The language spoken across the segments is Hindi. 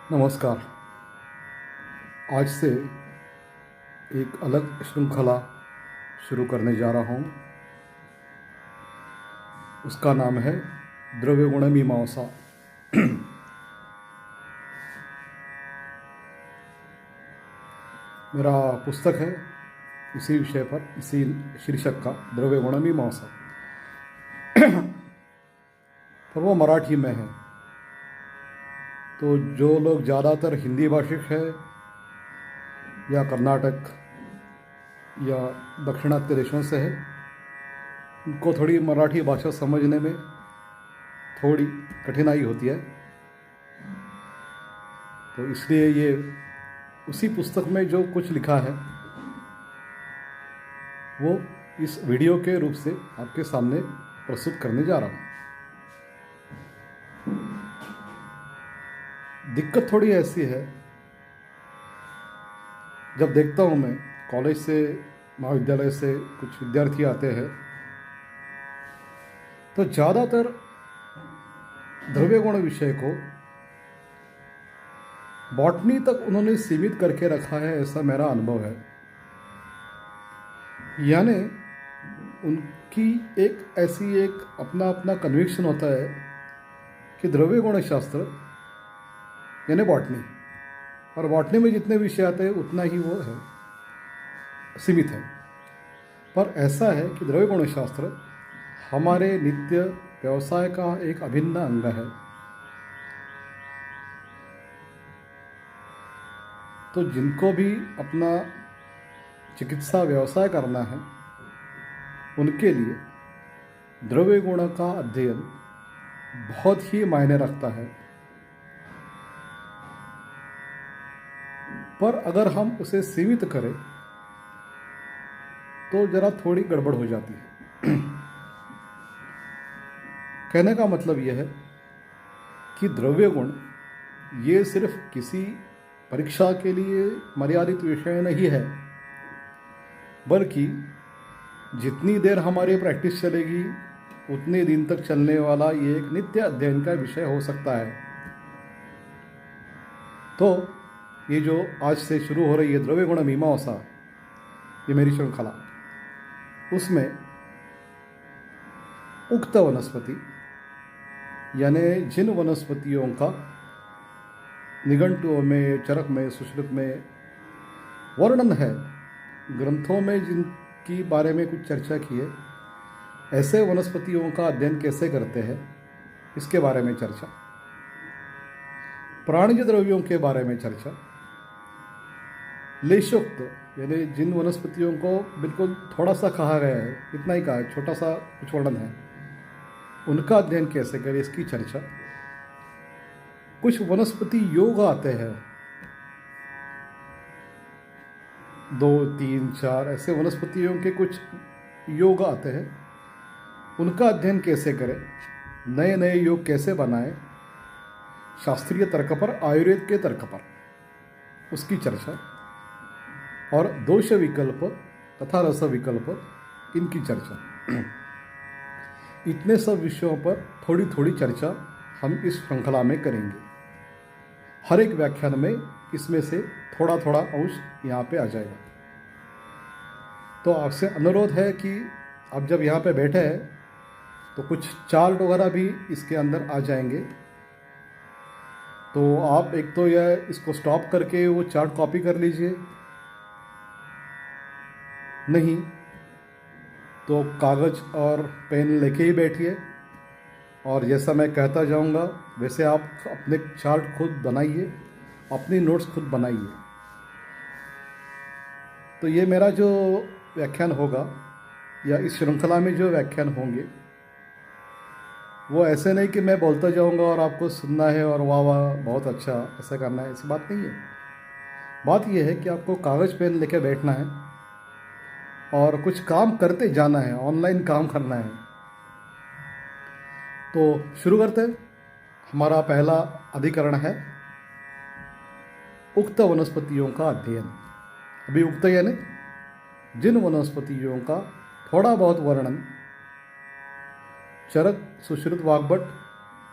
नमस्कार। आज से एक अलग श्रृंखला शुरू करने जा रहा हूँ। उसका नाम है द्रव्य गुण मीमांसा। मेरा पुस्तक है इसी विषय पर, इसी शीर्षक का, द्रव्य गुण मीमांसा। पर वो मराठी में है, तो जो लोग ज़्यादातर हिंदी भाषिक है या कर्नाटक या दक्षिणात्य देशों से है, उनको थोड़ी मराठी भाषा समझने में थोड़ी कठिनाई होती है। तो इसलिए ये उसी पुस्तक में जो कुछ लिखा है वो इस वीडियो के रूप से आपके सामने प्रस्तुत करने जा रहा हूँ। दिक्कत थोड़ी ऐसी है, जब देखता हूँ मैं कॉलेज से, महाविद्यालय से कुछ विद्यार्थी आते हैं, तो ज़्यादातर द्रव्य गुण विषय को बॉटनी तक उन्होंने सीमित करके रखा है, ऐसा मेरा अनुभव है। यानी उनकी एक अपना अपना कन्विक्शन होता है कि द्रव्य गुण शास्त्र यानी बॉटनी, और बॉटनी में जितने विषय आते हैं उतना ही वो है, सीमित है। पर ऐसा है कि द्रव्य गुण शास्त्र हमारे नित्य व्यवसाय का एक अभिन्न अंग है। तो जिनको भी अपना चिकित्सा व्यवसाय करना है, उनके लिए द्रव्य गुण का अध्ययन बहुत ही मायने रखता है। पर अगर हम उसे सीमित करें तो जरा थोड़ी गड़बड़ हो जाती है। कहने का मतलब यह है कि द्रव्य गुण ये सिर्फ किसी परीक्षा के लिए मर्यादित विषय नहीं है, बल्कि जितनी देर हमारी प्रैक्टिस चलेगी उतने दिन तक चलने वाला ये एक नित्य अध्ययन का विषय हो सकता है। तो ये जो आज से शुरू हो रही है द्रव्य गुण मीमांसा, ये मेरी श्रृंखला, उसमें उक्त वनस्पति यानी जिन वनस्पतियों का निघंटुओं में, चरक में, सुश्रुत में वर्णन है, ग्रंथों में जिनकी बारे में कुछ चर्चा की है, ऐसे वनस्पतियों का अध्ययन कैसे करते हैं इसके बारे में चर्चा, प्राणिज द्रव्यों के बारे में चर्चा, लेशोक्त यानी जिन वनस्पतियों को बिल्कुल थोड़ा सा कहा गया है, इतना ही कहा है, छोटा सा कुछ वर्णन है, उनका अध्ययन कैसे करें इसकी चर्चा। कुछ वनस्पति योग आते हैं, 2, 3, 4 ऐसे वनस्पतियों के कुछ योग आते हैं, उनका अध्ययन कैसे करें, नए नए योग कैसे बनाएं, शास्त्रीय तर्क पर, आयुर्वेद के तर्क पर, उसकी चर्चा, और दोष विकल्प तथा रस विकल्प, इनकी चर्चा। इतने सब विषयों पर थोड़ी थोड़ी चर्चा हम इस श्रृंखला में करेंगे। हर एक व्याख्यान में इसमें से थोड़ा थोड़ा अंश यहाँ पे आ जाएगा। तो आपसे अनुरोध है कि आप जब यहाँ पे बैठे हैं तो कुछ चार्ट वगैरह भी इसके अंदर आ जाएंगे। तो आप एक तो यह इसको स्टॉप करके वो चार्ट कॉपी कर लीजिए, नहीं तो कागज़ और पेन लेके ही बैठिए, और जैसा मैं कहता जाऊंगा वैसे आप अपने चार्ट खुद बनाइए, अपनी नोट्स खुद बनाइए। तो ये मेरा जो व्याख्यान होगा या इस श्रृंखला में जो व्याख्यान होंगे, वो ऐसे नहीं कि मैं बोलता जाऊंगा और आपको सुनना है और वाह वाह बहुत अच्छा ऐसा करना है, ऐसी बात नहीं है। बात यह है कि आपको कागज़ पेन लेके बैठना है और कुछ काम करते जाना है, ऑनलाइन काम करना है। तो शुरू करते हैं। हमारा पहला अधिकरण है उक्त वनस्पतियों का अध्ययन। अभी उक्त यानी जिन वनस्पतियों का थोड़ा बहुत वर्णन चरक, सुश्रुत, वाग्भट,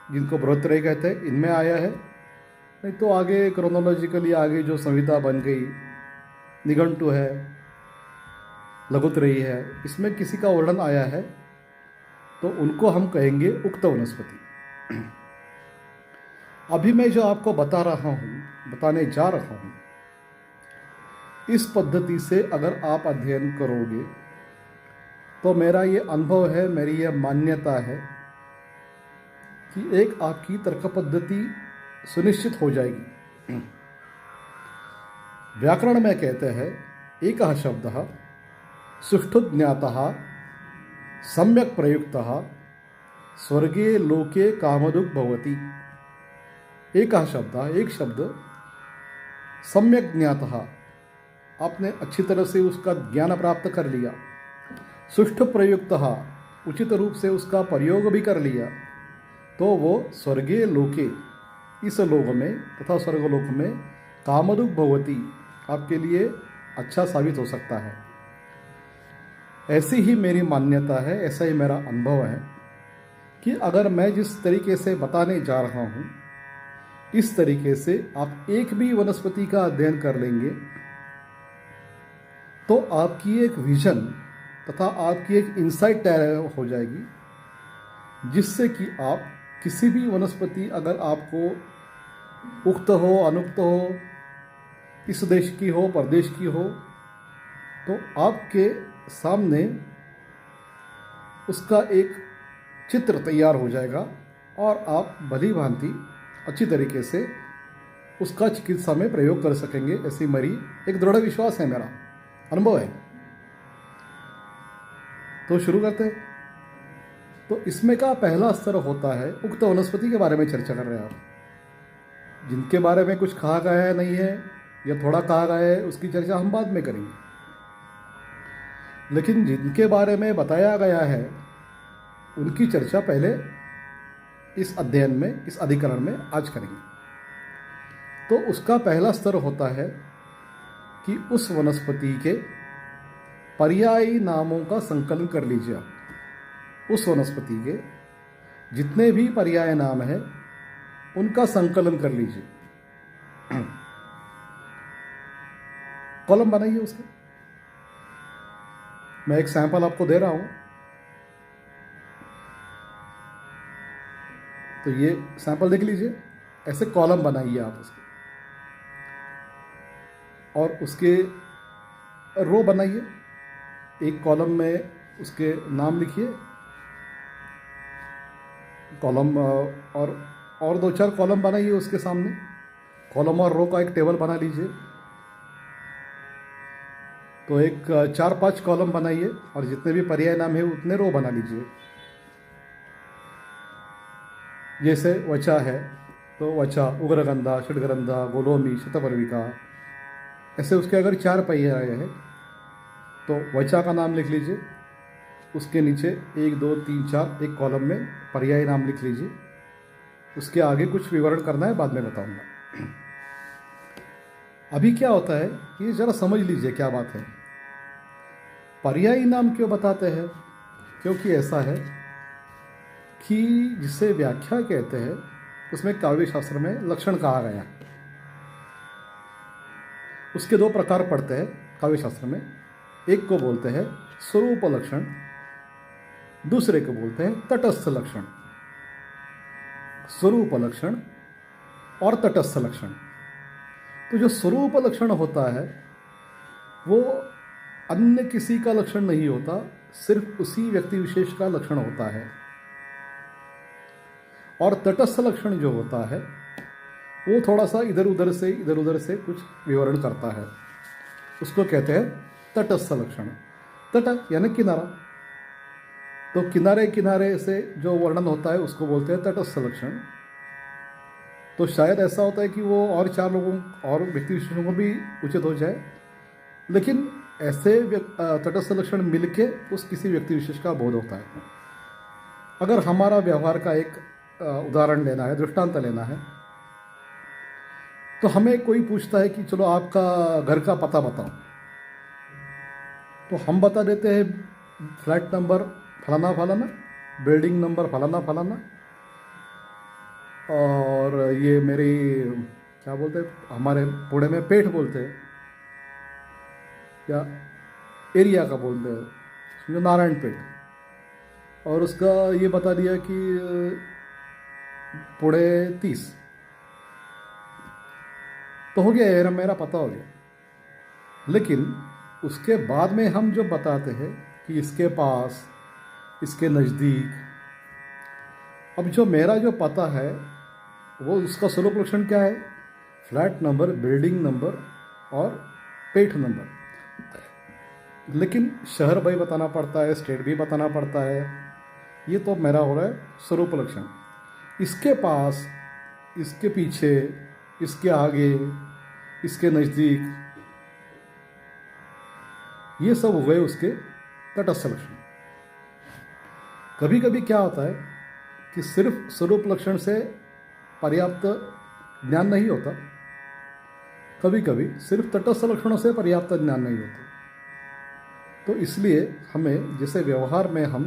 जिनको बृहत्त्रयी कहते हैं, इनमें आया है, नहीं तो आगे क्रोनोलॉजिकली आगे जो संहिता बन गई, निघंटु है, लघुत्रयी है, इसमें किसी का वर्णन आया है तो उनको हम कहेंगे उक्त वनस्पति। अभी मैं जो आपको बताने जा रहा हूँ, इस पद्धति से अगर आप अध्ययन करोगे तो मेरा ये अनुभव है, मेरी यह मान्यता है कि एक आपकी तर्क पद्धति सुनिश्चित हो जाएगी। व्याकरण में कहते हैं एकः शब्दः सुष्ठु ज्ञातः सम्यक प्रयुक्तः स्वर्गे लोके कामदुक् भवति। एकः शब्दः, एक शब्द, सम्यक ज्ञातः, आपने अच्छी तरह से उसका ज्ञान प्राप्त कर लिया, सुष्ठु प्रयुक्तः, उचित रूप से उसका प्रयोग भी कर लिया, तो वो स्वर्गे लोके, इस लोक में तथा स्वर्गलोक में कामदुक् भवति, आपके लिए अच्छा साबित हो सकता है। ऐसी ही मेरी मान्यता है, ऐसा ही मेरा अनुभव है कि अगर मैं जिस तरीके से बताने जा रहा हूँ, इस तरीके से आप एक भी वनस्पति का अध्ययन कर लेंगे तो आपकी एक विजन तथा आपकी एक इंसाइट तैयार हो जाएगी, जिससे कि आप किसी भी वनस्पति, अगर आपको उक्त हो अनुक्त हो, इस देश की हो परदेश की हो, तो आपके सामने उसका एक चित्र तैयार हो जाएगा और आप भली भांति अच्छी तरीके से उसका चिकित्सा में प्रयोग कर सकेंगे। ऐसी मेरी एक दृढ़ विश्वास है, मेरा अनुभव है। तो शुरू करते हैं। तो इसमें का पहला स्तर होता है, उक्त वनस्पति के बारे में चर्चा कर रहे हैं आप, जिनके बारे में कुछ कहा गया है नहीं है या थोड़ा कहा गया है, उसकी चर्चा हम बाद में करेंगे। लेकिन जिनके बारे में बताया गया है उनकी चर्चा पहले इस अध्ययन में, इस अधिकरण में आज करेंगे। तो उसका पहला स्तर होता है कि उस वनस्पति के पर्यायी नामों का संकलन कर लीजिए आप। उस वनस्पति के जितने भी पर्याय नाम हैं उनका संकलन कर लीजिए। कॉलम बनाइए उसके। मैं एक सैंपल आपको दे रहा हूं, तो ये सैंपल देख लीजिए। ऐसे कॉलम बनाइए आप उसके, और उसके रो बनाइए। एक कॉलम में उसके नाम लिखिए, कॉलम और दो चार कॉलम बनाइए उसके सामने। कॉलम और रो का एक टेबल बना लीजिए। तो एक 4-5 कॉलम बनाइए और जितने भी पर्याय नाम है उतने रो बना लीजिए। जैसे वचा है तो वचा, उग्रगंधा, षड्गंधा, गोलोमी, शतपर्विका, ऐसे उसके अगर 4 पर्याय है तो वचा का नाम लिख लीजिए। उसके नीचे 1 2 3 4 एक कॉलम में पर्याय नाम लिख लीजिए। उसके आगे कुछ विवरण करना है, बाद में बताऊंगा। अभी क्या होता है ये जरा समझ लीजिए क्या बात है। पर्यायी नाम क्यों बताते हैं? क्योंकि ऐसा है कि जिसे व्याख्या कहते हैं उसमें काव्य शास्त्र में लक्षण कहा गया। उसके 2 प्रकार पड़ते हैं काव्य शास्त्र में। एक को बोलते हैं स्वरूप लक्षण, दूसरे को बोलते हैं तटस्थ लक्षण। स्वरूप लक्षण और तटस्थ लक्षण। तो जो स्वरूप लक्षण होता है वो अन्य किसी का लक्षण नहीं होता, सिर्फ उसी व्यक्ति विशेष का लक्षण होता है। और तटस्थ लक्षण जो होता है वो थोड़ा सा इधर उधर से कुछ विवरण करता है, उसको कहते हैं तटस्थ लक्षण। तट यानी किनारा, तो किनारे किनारे से जो वर्णन होता है उसको बोलते हैं तटस्थ लक्षण। तो शायद ऐसा होता है कि वो और 4 लोगों और व्यक्ति विशेषों को भी उचित हो जाए, लेकिन ऐसे तटस्थ लक्षण मिलके उस किसी व्यक्ति विशेष का बोध होता है। अगर हमारा व्यवहार का एक उदाहरण लेना है, दृष्टांत लेना है, तो हमें कोई पूछता है कि चलो आपका घर का पता बताओ, तो हम बता देते हैं फ्लैट नंबर फलाना फलाना, बिल्डिंग नंबर फलाना फलाना, और ये मेरी क्या बोलते हैं, हमारे पुणे में पेठ बोलते हैं या एरिया का बोलते हैं, समझो नारायण पेठ, और उसका ये बता दिया कि पुणे 30, तो हो गया, ये मेरा पता हो गया। लेकिन उसके बाद में हम जो बताते हैं कि इसके पास, इसके नज़दीक, अब जो मेरा जो पता है वो उसका स्वरूप लक्षण क्या है, फ्लैट नंबर, बिल्डिंग नंबर और पेठ नंबर। लेकिन शहर भाई बताना पड़ता है, स्टेट भी बताना पड़ता है, ये तो मेरा हो रहा है स्वरूप लक्षण। इसके पास, इसके पीछे, इसके आगे, इसके नज़दीक, ये सब हो गए उसके तटस्थ लक्षण। कभी कभी क्या होता है कि सिर्फ स्वरूप लक्षण से पर्याप्त ज्ञान नहीं होता, कभी कभी सिर्फ तटस्थ लक्षणों से पर्याप्त ज्ञान नहीं होता। तो इसलिए हमें, जैसे व्यवहार में हम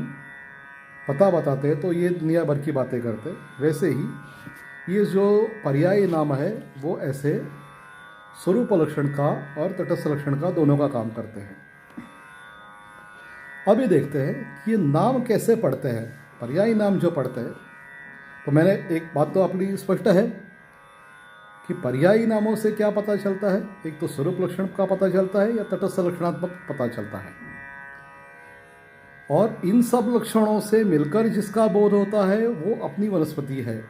पता बताते हैं तो ये दुनिया भर की बातें करते, वैसे ही ये जो पर्यायी नाम है वो ऐसे स्वरूप लक्षण का और तटस्थ लक्षण का दोनों का काम करते हैं। अभी देखते हैं कि ये नाम कैसे पढ़ते हैं, पर्यायी नाम जो पढ़ते हैं। तो मैंने एक बात तो अपनी स्पष्ट है कि पर्यायी नामों से क्या पता चलता है, एक तो स्वरूप लक्षण का पता चलता है या तटस्थ लक्षणात्मक पता चलता है, और इन सब लक्षणों से मिलकर जिसका बोध होता है वो अपनी वनस्पति है।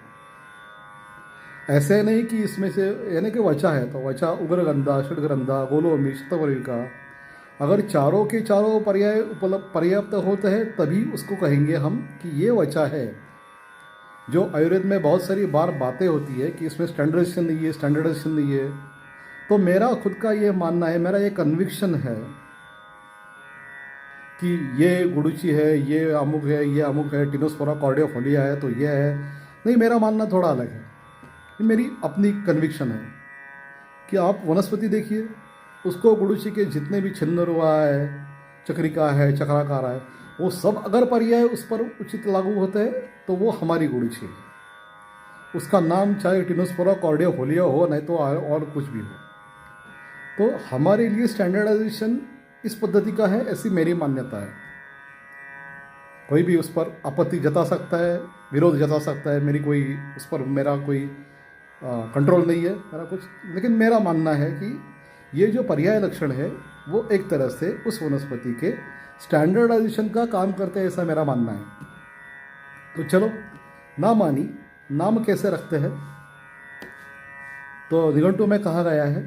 ऐसे नहीं कि इसमें से, यानी कि वचा है तो वचा, उग्रगंधा, षड्गंधा, गोलोमी, शतवर्विका, अगर चारों के चारों पर्याय पर्याप्त होते हैं तभी उसको कहेंगे हम कि ये वचा है। जो आयुर्वेद में बहुत सारी बार बातें होती है कि इसमें स्टैंडर्डाइजेशन नहीं है, स्टैंडर्डाइजेशन नहीं है, तो मेरा खुद का ये मानना है, मेरा ये कन्विक्शन है कि ये गुडुचि है, ये अमुक है, ये अमुक है, टिनोस्पोरा कॉर्डियोफोलिया है तो ये है। नहीं, मेरा मानना थोड़ा अलग है, ये मेरी अपनी कन्विक्शन है कि आप वनस्पति देखिए, उसको गुडुचि के जितने भी छिन्नरुआ है, चक्रिका है, चक्राकार है, वो सब अगर पर्याय उस पर उचित लागू होते हैं तो वो हमारी गुडुचि है। उसका नाम चाहे टिनोस्पोरा कॉर्डियोफोलिया हो, नहीं तो और कुछ भी हो। तो हमारे लिए स्टैंडर्डाइजेशन इस पद्धति का है, ऐसी मेरी मान्यता है। कोई भी उस पर आपत्ति जता सकता है, विरोध जता सकता है, मेरी कोई उस पर, मेरा कोई कंट्रोल नहीं है मेरा कुछ। लेकिन मेरा मानना है कि ये जो पर्याय लक्षण है वो एक तरह से उस वनस्पति के स्टैंडर्डाइजेशन का काम करते हैं, ऐसा मेरा मानना है। तो चलो, नामानी, नाम कैसे रखते हैं, तो निघंटु में कहा गया है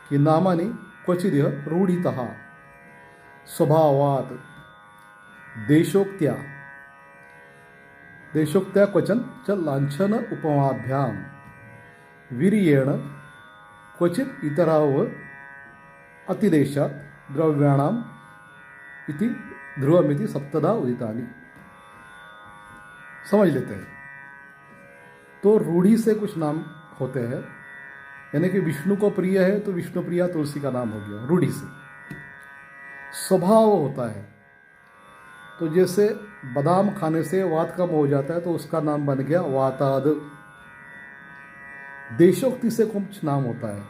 कि नामानी क्वचिदिह रूढ़ितः स्वभावात् देशोक्त्या क्वचन च लांछन उपमाभ्याम वीर्येण क्वचित इतराव अतिदेशात् द्रव्याणाम इति ध्रुवमिति सप्तधा उदितानि। समझ लेते हैं। तो रूढ़ी से कुछ नाम होते हैं, यानी कि विष्णु को प्रिय है तो विष्णु प्रिया तुलसी का नाम हो गया रूढ़ी से। स्वभाव होता है, तो जैसे बादाम खाने से वात कम हो जाता है तो उसका नाम बन गया वाताद। देशोक्ति से कुछ नाम होता है,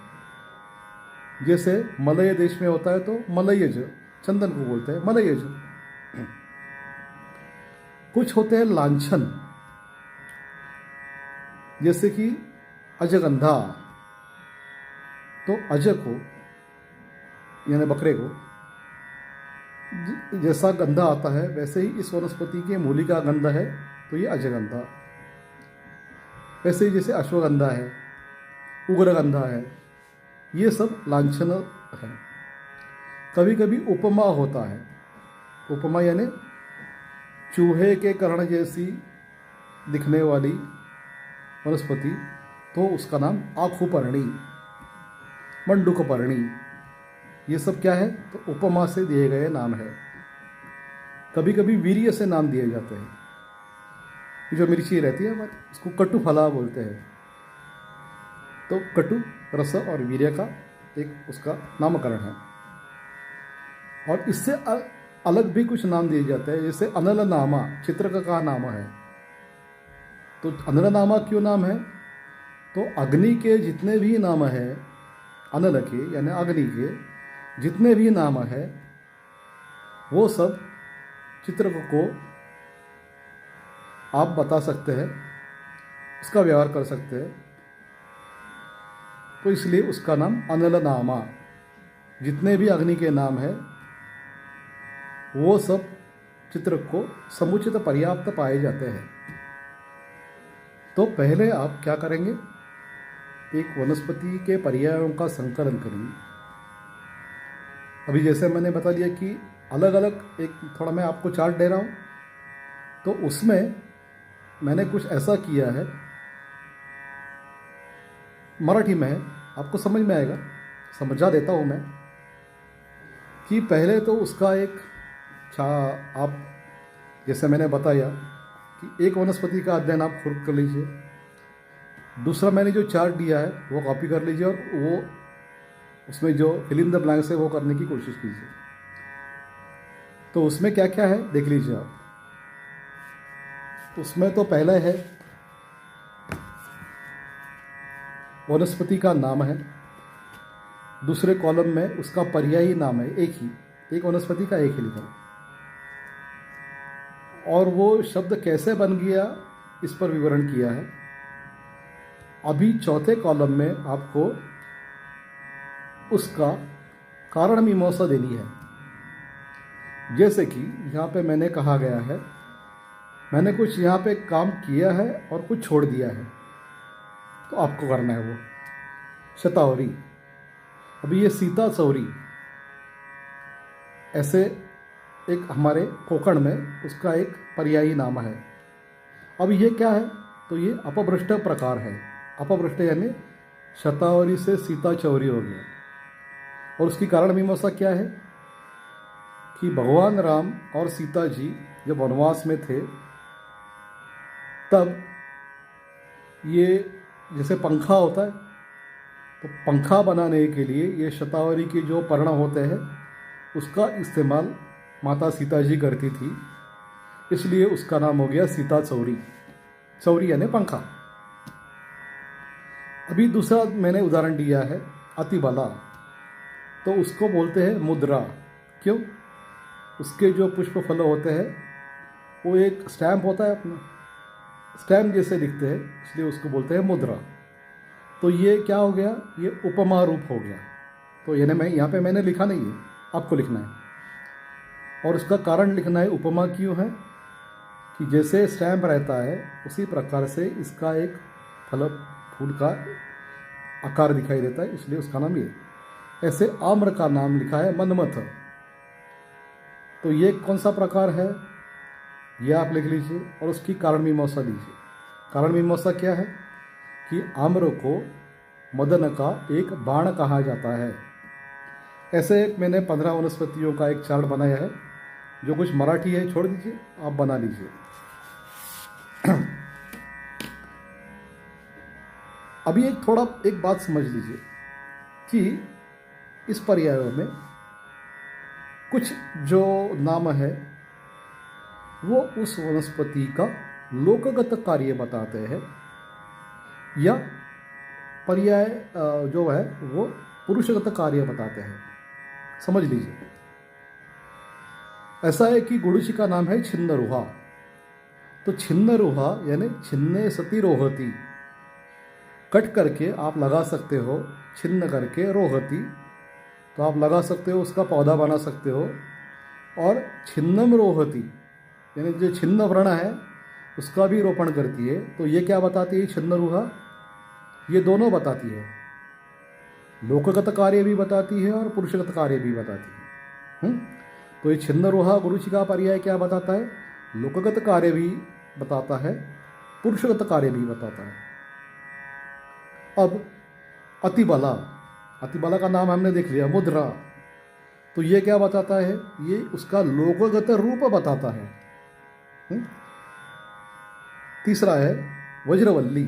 जैसे मलय देश में होता है तो मलयज, चंदन को बोलते हैं मलयज। कुछ होते हैं लांछन, जैसे कि अजगंधा, तो अज को यानी बकरे को जैसा गंधा आता है वैसे ही इस वनस्पति के मूली का गंध है तो ये अजगंधा। वैसे ही जैसे अश्वगंधा है, उग्रगंधा है, ये सब लांछन है। कभी कभी उपमा होता है, उपमा यानी चूहे के कर्ण जैसी दिखने वाली वनस्पति, तो उसका नाम आखुपर्णी, मंडूकपर्णी, ये सब क्या है तो उपमा से दिए गए नाम है। कभी कभी वीर्य से नाम दिए जाते हैं। ये जो मिर्ची रहती है हमारी, इसको कटु फला बोलते हैं, तो कटु रस और वीर्य का एक उसका नामकरण है। और इससे अलग भी कुछ नाम दिए जाते हैं, जैसे अनलनामा चित्रक का नाम है। तो अनलनामा क्यों नाम है, तो अग्नि के जितने भी नाम है, अनल के यानी अग्नि के जितने भी नाम है, वो सब चित्रक को आप बता सकते हैं, उसका व्यवहार कर सकते हैं। तो इसलिए उसका नाम अनल नामा। जितने भी अग्नि के नाम है वो सब चित्रक को समुचित पर्याप्त पाए जाते हैं। तो पहले आप क्या करेंगे, एक वनस्पति के पर्यायों का संकलन करेंगे। अभी जैसे मैंने बता दिया कि अलग अलग, एक थोड़ा मैं आपको चार्ट दे रहा हूँ, तो उसमें मैंने कुछ ऐसा किया है, मराठी में है, आपको समझ में आएगा, समझा देता हूँ मैं कि पहले तो उसका एक आप जैसे मैंने बताया कि एक वनस्पति का अध्ययन आप खुद कर लीजिए। दूसरा मैंने जो चार्ट दिया है वो कॉपी कर लीजिए और वो उसमें जो फिल इन द ब्लैंक्स है वो करने की कोशिश कीजिए। तो उसमें क्या क्या है देख लीजिए आप। उसमें तो पहला है वनस्पति का नाम है, दूसरे कॉलम में उसका पर्यायी नाम है, एक वनस्पति का एक ही लिखा, और वो शब्द कैसे बन गया इस पर विवरण किया है। अभी चौथे कॉलम में आपको उसका कारण मीमांसा देनी है। जैसे कि यहाँ पे मैंने कहा गया है, मैंने कुछ यहाँ पे काम किया है और कुछ छोड़ दिया है, तो आपको करना है वो शतावरी। अभी ये सीता चौरी ऐसे एक हमारे कोकण में उसका एक पर्यायी नाम है। अब ये क्या है, तो ये अपभ्रष्ट प्रकार है। अपभ्रष्ट यानी शतावरी से सीता चौरी हो गया। और उसकी कारण मीमांसा क्या है कि भगवान राम और सीता जी जब वनवास में थे तब ये जैसे पंखा होता है, तो पंखा बनाने के लिए ये शतावरी के जो पर्ण होते हैं उसका इस्तेमाल माता सीता जी करती थी, इसलिए उसका नाम हो गया सीता चौरी। चौरी यानी पंखा। अभी दूसरा मैंने उदाहरण दिया है अतिबला, तो उसको बोलते हैं मुद्रा। क्यों? उसके जो पुष्प फल होते हैं वो एक स्टैम्प होता है, अपना स्टैम्प जैसे दिखते हैं, इसलिए उसको बोलते हैं मुद्रा। तो ये क्या हो गया, ये उपमा रूप हो गया। तो यानी मैं यहाँ पे मैंने लिखा नहीं है, आपको लिखना है, और उसका कारण लिखना है। उपमा क्यों है कि जैसे स्टैम्प रहता है उसी प्रकार से इसका एक फूल का आकार दिखाई देता है, इसलिए उसका नाम ये। ऐसे आम्र का नाम लिखा है मनमथ, तो ये कौन सा प्रकार है ये आप लिख लीजिए और उसकी कारण मीमांसा लीजिए। कारण मीमांसा क्या है कि आम्र को मदन का एक बाण कहा जाता है। ऐसे मैंने 15 वनस्पतियों का एक चार्ट बनाया है, जो कुछ मराठी है छोड़ दीजिए, आप बना लीजिए। अभी एक बात समझ लीजिए कि इस पर्यायों में कुछ जो नाम है वो उस वनस्पति का लोकगत कार्य बताते हैं, या पर्याय जो है वो पुरुषगत कार्य बताते हैं। समझ लीजिए, ऐसा है कि गुरुजी का नाम है छिन्न रुहा, तो छिन्न रुहा यानी छिन्ने सती रोहती, कट करके आप लगा सकते हो, छिन्न करके रोहती, तो आप लगा सकते हो, उसका पौधा बना सकते हो। और छिन्नम रोहती यानी जो छिन्न व्रण है उसका भी रोपण करती है। तो ये क्या बताती है छिन्न रुहा, ये दोनों बताती है, लोकगत कार्य भी बताती है और पुरुषगत कार्य भी बताती है। तो ये छिन्न रुहा गुरुजी का पर्याय क्या बताता है, लोकगत कार्य भी बताता है, पुरुषगत कार्य भी बताता है। अब अतिबला, अतिबला का नाम हमने देख लिया मुद्रा, तो ये क्या बताता है, ये उसका लोकगत रूप बताता है। तीसरा है वज्रवल्ली,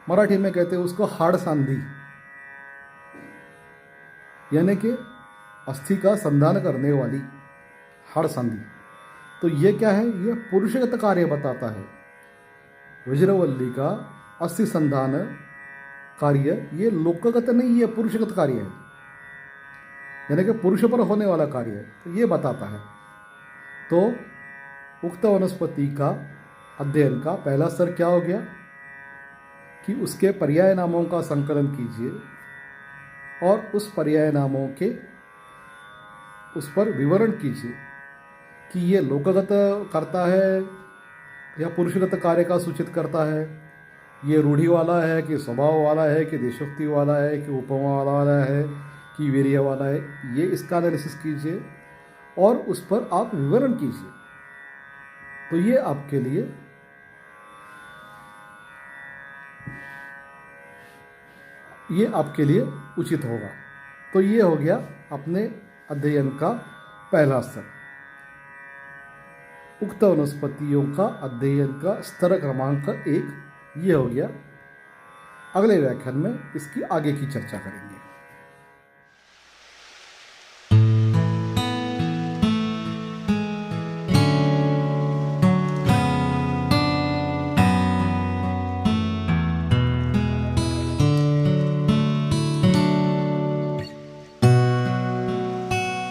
मराठी में कहते हैं उसको हाड़ सांधी, यानी कि अस्थि का संधान करने वाली हाड़ सांधी। तो ये क्या है, ये पुरुषगत कार्य बताता है। वज्रवल्ली का अस्थि संधान कार्य ये लोकगत नहीं, ये पुरुषगत कार्य है, यानी कि पुरुष पर होने वाला कार्य है, तो ये बताता है। तो उक्त वनस्पति का अध्ययन का पहला स्तर क्या हो गया कि उसके पर्याय नामों का संकलन कीजिए और उस पर्याय नामों के उस पर विवरण कीजिए कि ये लोकगत करता है या पुरुषगत कार्य का सूचित करता है, ये रूढ़ि वाला है कि स्वभाव वाला है कि देशोक्ति वाला है कि उपमा वाला है कि वीर्य वाला है, ये इसका एनालिसिस कीजिए और उस पर आप विवरण कीजिए। तो ये आपके लिए उचित होगा। तो ये हो गया अपने अध्ययन का पहला स्तर, उक्त वनस्पतियों का अध्ययन का स्तर क्रमांक 1 ये हो गया। अगले व्याख्यान में इसकी आगे की चर्चा करेंगे।